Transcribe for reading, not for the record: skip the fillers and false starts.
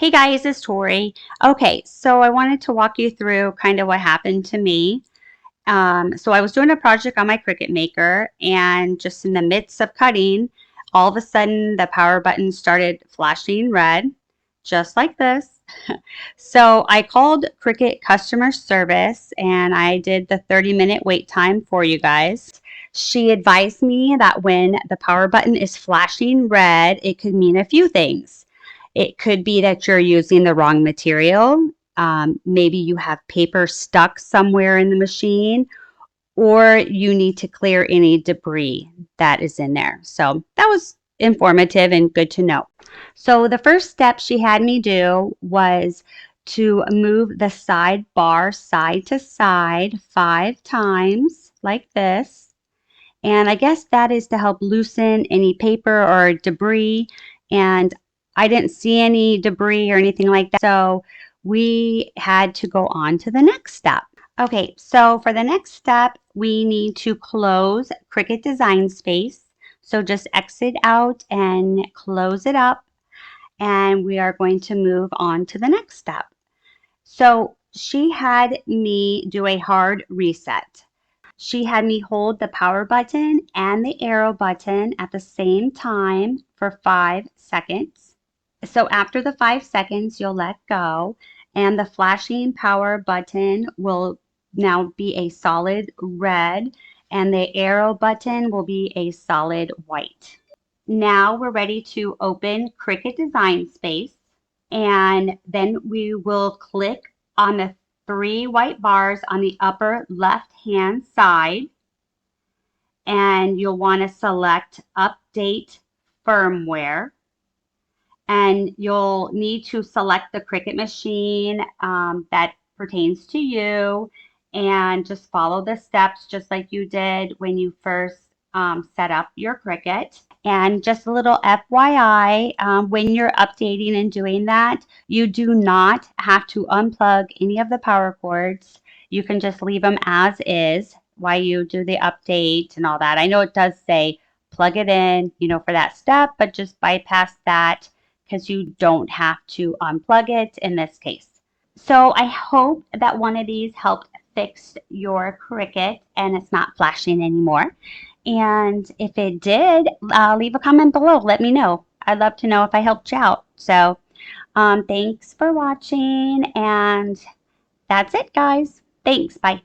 Hey guys, it's Tori. Okay, so I wanted to walk you through kind of what happened to me. So I was doing a project on my Cricut Maker, and just in the midst of cutting, all of a sudden the power button started flashing red, just like this. So I called Cricut customer service and I did the 30-minute wait time for you guys. She advised me that when the power button is flashing red, it could mean a few things. It could be that you're using the wrong material. Maybe you have paper stuck somewhere in the machine, or you need to clear any debris that is in there. So that was informative and good to know. So the first step she had me do was to move the sidebar side to side 5 times like this. And I guess that is to help loosen any paper or debris. And I didn't see any debris or anything like that. So we had to go on to the next step. Okay, so for the next step, we need to close Cricut Design Space. So just exit out and close it up. And we are going to move on to the next step. So she had me do a hard reset. She had me hold the power button and the arrow button at the same time for 5 seconds. So after the 5 seconds, you'll let go, and the flashing power button will now be a solid red, and the arrow button will be a solid white. Now we're ready to open Cricut Design Space, and then we will click on the 3 white bars on the upper left hand side, and you'll want to select Update Firmware, and you'll need to select the Cricut machine that pertains to you, and just follow the steps just like you did when you first set up your Cricut. And just a little FYI, when you're updating and doing that, you do not have to unplug any of the power cords. You can just leave them as is while you do the update and all that. I know it does say plug it in, for that step, but just bypass that because you don't have to unplug it in this case. So I hope that one of these helped fix your Cricut and it's not flashing anymore. And if it did, leave a comment below. Let me know. I'd love to know if I helped you out. So thanks for watching. And that's it, guys. Thanks. Bye.